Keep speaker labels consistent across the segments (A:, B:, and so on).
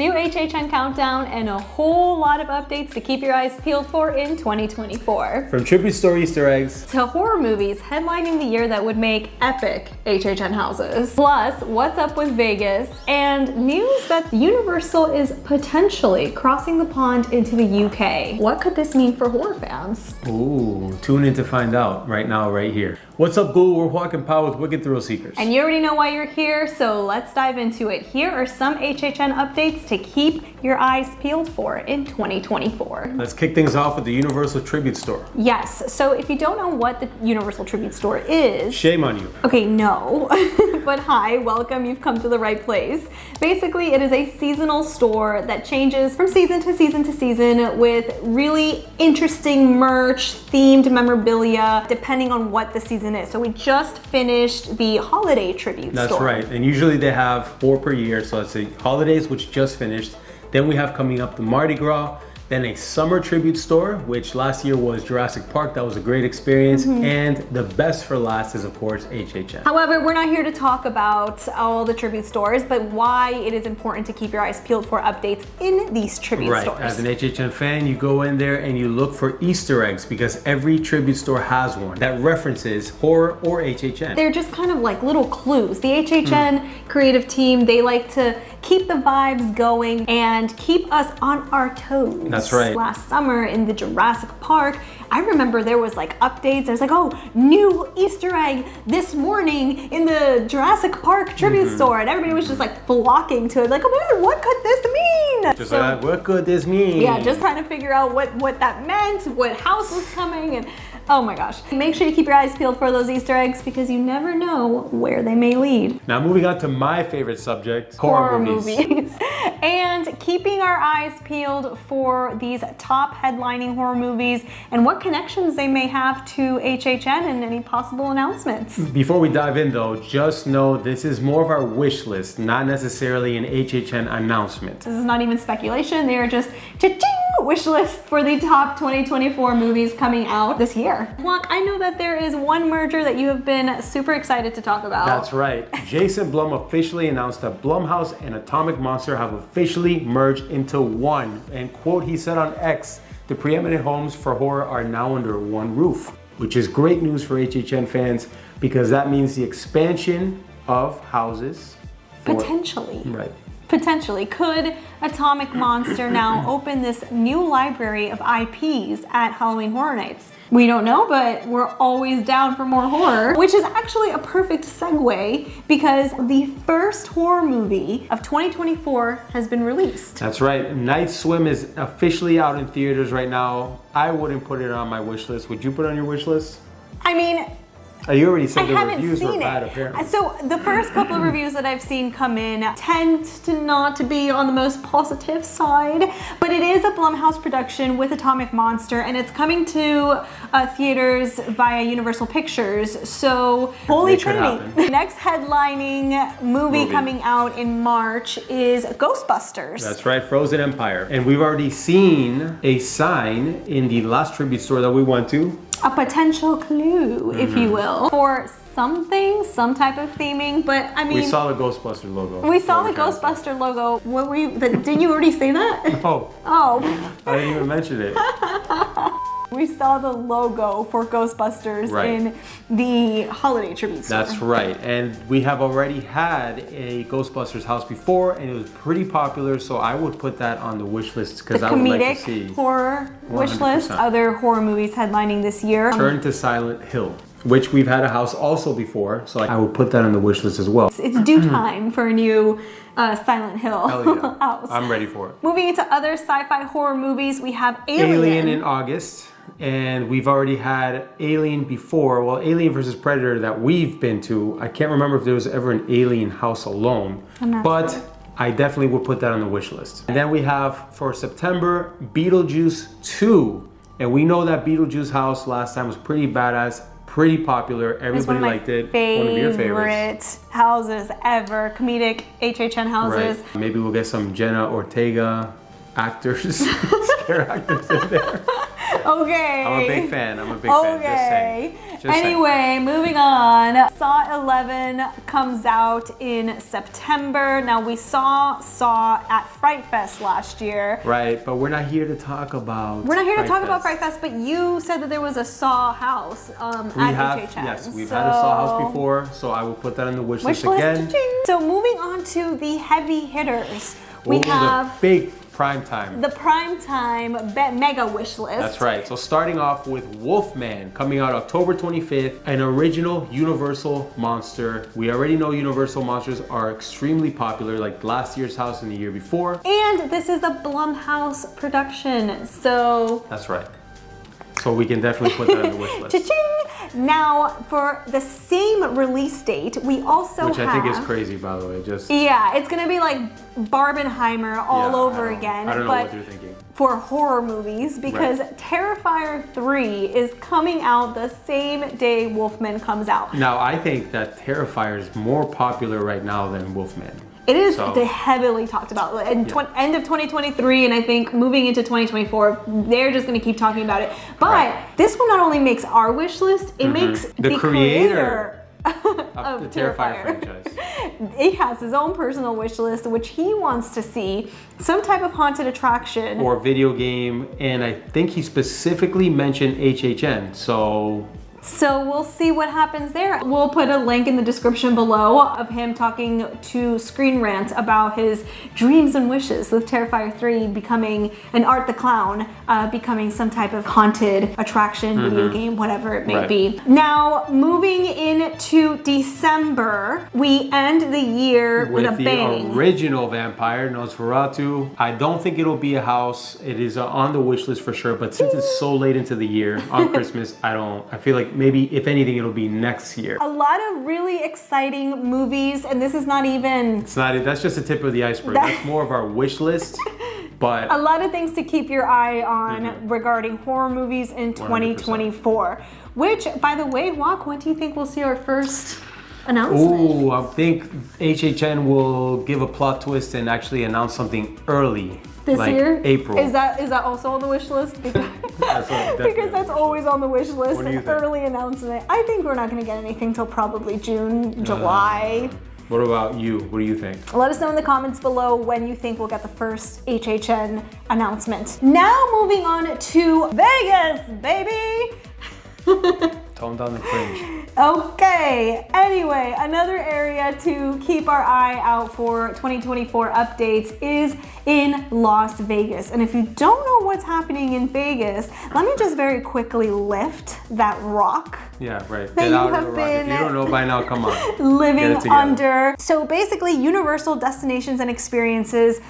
A: New HHN countdown and a whole lot of updates to keep your eyes peeled for in 2024.
B: From tribute store Easter eggs
A: to horror movies headlining the year that would make epic HHN houses. Plus, what's up with Vegas and news that Universal is potentially crossing the pond into the UK. What could this mean for horror fans?
B: Ooh, tune in to find out right now, right here. What's up, Ghoul? We're walking power with Wicked Thrill Seekers.
A: And you already know why you're here, so let's dive into it. Here are some HHN updates to keep your eyes peeled for in 2024.
B: Let's kick things off with the Universal Tribute Store.
A: Yes, so if you don't know what the Universal Tribute Store is...
B: Shame on you.
A: Okay, no. But hi, welcome, you've come to the right place. Basically, it is a seasonal store that changes from season to season to season with really interesting merch, themed memorabilia, depending on what the season is. So we just finished the holiday tribute store.
B: That's right, and usually they have 4 per year, so let's say holidays, which just finished. Then we have coming up the Mardi Gras, then a summer tribute store, which last year was Jurassic Park. That was a great experience. And the best for last is, of course, HHN.
A: However, we're not here to talk about all the tribute stores, but why it is important to keep your eyes peeled for updates in these tribute stores.
B: As an HHN fan, you go in there and you look for Easter eggs because every tribute store has one that references horror or HHN.
A: They're just kind of like little clues. The HHN creative team, they like to keep the vibes going and keep us on our toes.
B: That's right.
A: Last summer in the Jurassic Park, I remember there was like updates. There's like, oh, new Easter egg this morning in the Jurassic Park tribute store. And everybody was just like flocking to it. Like, oh my God, what could this mean?
B: Just like, what could this mean?
A: Yeah, just trying to figure out what that meant, what house was coming, and oh my gosh. Make sure you keep your eyes peeled for those Easter eggs because you never know where they may lead.
B: Now moving on to my favorite subject, horror movies.
A: And keeping our eyes peeled for these top headlining horror movies and what connections they may have to HHN and any possible announcements.
B: Before we dive in though, just know this is more of our wish list, not necessarily an HHN announcement.
A: This is not even speculation. They are just cha-ching wish list for the top 2024 movies coming out this year. Look, I know that there is one merger that you have been super excited to talk about.
B: That's right. Jason Blum officially announced that Blumhouse and Atomic Monster have officially merged into one. And quote, he said on X, the preeminent homes for horror are now under one roof, which is great news for HHN fans because that means the expansion of houses.
A: Potentially.
B: Right.
A: Potentially. Could Atomic Monster now open this new library of IPs at Halloween Horror Nights? We don't know, but we're always down for more horror, which is actually a perfect segue because the first horror movie of 2024 has been released.
B: That's right. Night Swim is officially out in theaters right now. I wouldn't put it on my wish list. Would you put it on your wish list?
A: I mean,
B: you already said the
A: haven't
B: reviews were
A: seen
B: bad,
A: it.
B: apparently.
A: So the first couple of reviews that I've seen come in tend to not be on the most positive side, but it is a Blumhouse production with Atomic Monster, and it's coming to theaters via Universal Pictures. So holy trinity! The next headlining movie coming out in March is Ghostbusters.
B: That's right, Frozen Empire, and we've already seen a sign in the last tribute store that we went to.
A: A potential clue, if you will, for something, some type of theming, but I mean...
B: We saw the Ghostbuster logo.
A: We saw the Ghostbuster logo. What were you... Didn't you already say that?
B: No.
A: Oh.
B: I didn't even mention it.
A: We saw the logo for Ghostbusters in the holiday tribute store.
B: That's right, and we have already had a Ghostbusters house before, and it was pretty popular, so I would put that on the wish list because I would like to see.
A: Comedic horror wish list, other horror movies headlining this year.
B: Turn to Silent Hill, which we've had a house also before, so I would put that on the wish list as well.
A: It's due time for a new Silent Hill house.
B: I'm ready for it.
A: Moving into other sci-fi horror movies, we have
B: Alien in August. And we've already had Alien before. Well, Alien versus Predator that we've been to. I can't remember if there was ever an Alien house alone. But sure. I definitely would put that on the wish list. And then we have, for September, Beetlejuice 2. And we know that Beetlejuice house last time was pretty badass, pretty popular. Everybody liked it. One of your favorites.
A: Houses ever. Comedic HHN houses.
B: Right. Maybe we'll get some Jenna Ortega actors, scare actors in there.
A: Okay.
B: I'm a big fan. Just saying.
A: Anyway, moving on. Saw 11 comes out in September. Now we saw Saw at Fright Fest last year.
B: Right, but we're not here to talk about
A: We're not here to talk about Fright Fest, but you said that there was a Saw house at HHN.
B: Yes, we've had a Saw house before, so I will put that on the wish list again.
A: So moving on to the heavy hitters. We have
B: the big prime time.
A: The prime time mega wish list.
B: That's right. So starting off with Wolfman, coming out October 25th, an original Universal monster. We already know Universal monsters are extremely popular, like last year's house and the year before.
A: And this is a Blumhouse production, so...
B: That's right. So we can definitely put that on the wish list.
A: Cha-ching! Now, for the same release date, we also
B: Which
A: have...
B: I think is crazy, by the way.
A: Yeah, it's gonna be like Barbenheimer all over again.
B: I don't know what you're thinking.
A: For horror movies, because Terrifier 3 is coming out the same day Wolfman comes out.
B: Now, I think that Terrifier is more popular right now than Wolfman.
A: It is heavily talked about. End of 2023, and I think moving into 2024, they're just going to keep talking about it. But this one not only makes our wish list, it makes the creator of the Terrifier
B: franchise.
A: He has his own personal wish list, which he wants to see some type of haunted attraction
B: or video game, and I think he specifically mentioned HHN.
A: So we'll see what happens there. We'll put a link in the description below of him talking to Screen Rant about his dreams and wishes with Terrifier 3 becoming an Art the Clown, becoming some type of haunted attraction, video game, whatever it may be. Now, moving into December, we end the year with a bang.
B: The original vampire, Nosferatu. I don't think it'll be a house. It is on the wish list for sure, but since it's so late into the year, on Christmas, I feel like maybe, if anything, it'll be next year.
A: A lot of really exciting movies, and this is not even...
B: That's just the tip of the iceberg. That's more of our wish list, but...
A: A lot of things to keep your eye on regarding horror movies in 2024. 100%. Which, by the way, Wak, when do you think we'll see our first announcement?
B: Ooh, I think HHN will give a plot twist and actually announce something early.
A: This year?
B: April.
A: Is that also on the wish list? Because that's always on the wish list, an early announcement. I think we're not going to get anything till probably June, July.
B: What about you? What do you think?
A: Let us know in the comments below when you think we'll get the first HHN announcement. Now moving on to Vegas, baby!
B: Tone down the cringe.
A: Okay, anyway, another area to keep our eye out for 2024 updates is in Las Vegas. And if you don't know what's happening in Vegas, let me just very quickly lift that rock.
B: Yeah, right. Get out of the rock. If you don't know by now, come on.
A: Living under. So basically, Universal Destinations and Experiences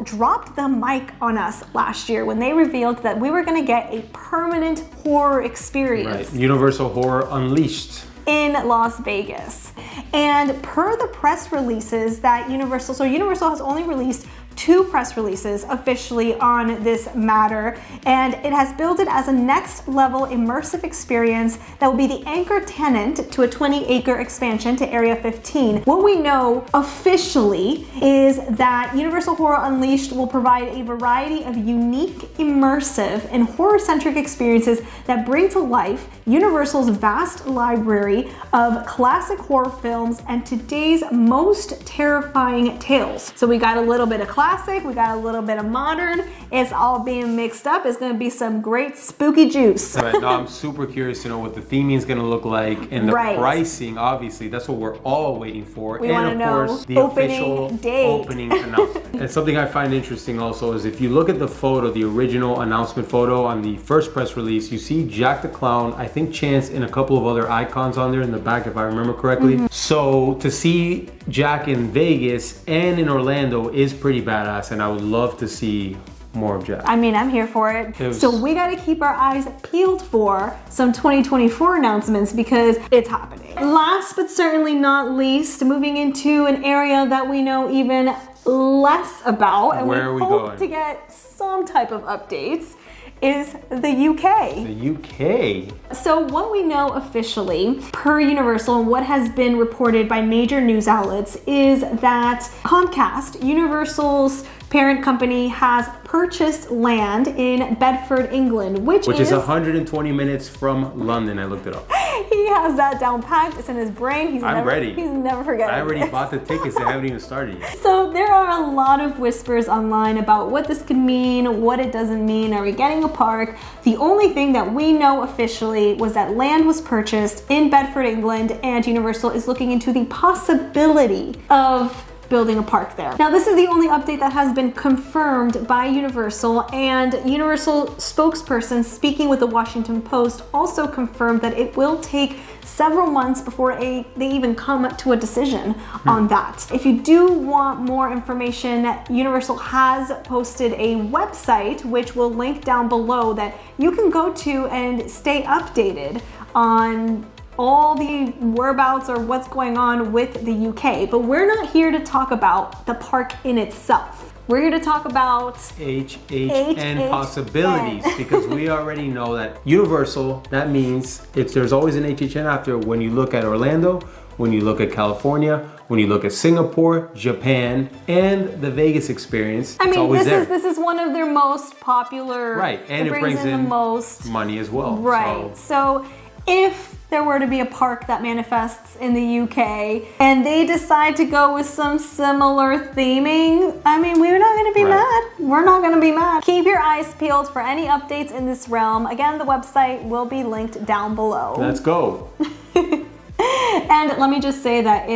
A: dropped the mic on us last year when they revealed that we were going to get a permanent horror experience.
B: Right. Universal Horror Unleashed.
A: In Las Vegas. And per the press releases that Universal has only released 2 press releases officially on this matter, and it has billed it as a next level immersive experience that will be the anchor tenant to a 20-acre expansion to Area 15. What we know officially is that Universal Horror Unleashed will provide a variety of unique, immersive, and horror-centric experiences that bring to life Universal's vast library of classic horror films and today's most terrifying tales. So we got a little bit of classic, we got a little bit of modern, it's all being mixed up. It's gonna be some great spooky juice.
B: Right, no, I'm super curious to know what the theming is gonna look like, and the pricing, obviously, that's what we're all waiting for.
A: We
B: and of course, the official opening announcement. And something I find interesting also is if you look at the photo, the original announcement photo on the first press release, you see Jack the Clown, I think Chance, and a couple of other icons on there in the back, if I remember correctly. So to see Jack in Vegas and in Orlando is pretty badass, and I would love to see more of Jack.
A: I mean, I'm here for it. So we got to keep our eyes peeled for some 2024 announcements because it's happening. Last but certainly not least, moving into an area that we know even less about, and we hope to get some type of updates, is the UK.
B: The UK.
A: So what we know officially, per Universal, and what has been reported by major news outlets, is that Comcast, Universal's parent company, has purchased land in Bedford, England, which is
B: 120 minutes from London. I looked it up.
A: He has that down packed. It's in his brain.
B: I'm ready.
A: He's never forgetting.
B: I already bought the tickets. They haven't even started yet.
A: So there are a lot of whispers online about what this could mean, what it doesn't mean. Are we getting a park? The only thing that we know officially was that land was purchased in Bedford, England, and Universal is looking into the possibility of building a park there. Now, this is the only update that has been confirmed by Universal, and Universal spokesperson speaking with the Washington Post also confirmed that it will take several months before they even come to a decision on that. If you do want more information, Universal has posted a website, which we'll link down below, that you can go to and stay updated on all the whereabouts or what's going on with the UK. But we're not here to talk about the park in itself. We're here to talk about
B: HHN possibilities, because we already know that Universal, that means there's always an HHN after. When you look at Orlando, when you look at California, when you look at Singapore, Japan, and the Vegas experience,
A: I mean,
B: it's always
A: this is one of their most popular.
B: Right, and it brings in
A: the most
B: money as well.
A: Right. So if there were to be a park that manifests in the UK and they decide to go with some similar theming, I mean, we're not going to be mad. We're not going to be mad. Keep your eyes peeled for any updates in this realm. Again, the website will be linked down below.
B: Let's go.
A: And let me just say that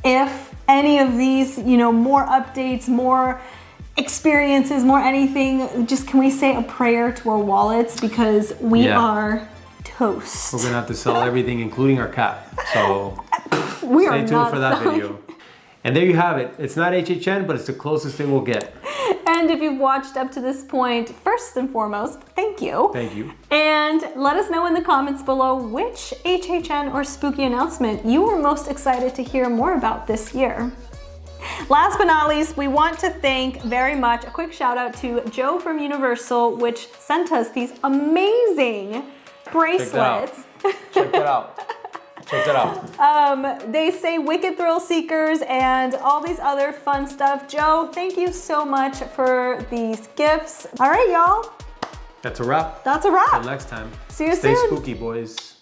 A: if any of these, more updates, more experiences, more anything, just can we say a prayer to our wallets, because we are toast.
B: We're gonna have to sell everything, including our cat. So
A: stay
B: tuned for that video. And there you have it. It's not HHN, but it's the closest thing we'll get.
A: And if you've watched up to this point, first and foremost, thank you.
B: Thank you.
A: And let us know in the comments below which HHN or spooky announcement you were most excited to hear more about this year. Last but not least, we want to thank very much, a quick shout out to Joe from Universal, which sent us these amazing bracelets.
B: Check that out. Check that out.
A: They say Wicked Thrill Seekers and all these other fun stuff. Joe, thank you so much for these gifts. All right, y'all.
B: That's a wrap.
A: That's a wrap.
B: Until next time.
A: See you soon.
B: Stay spooky, boys.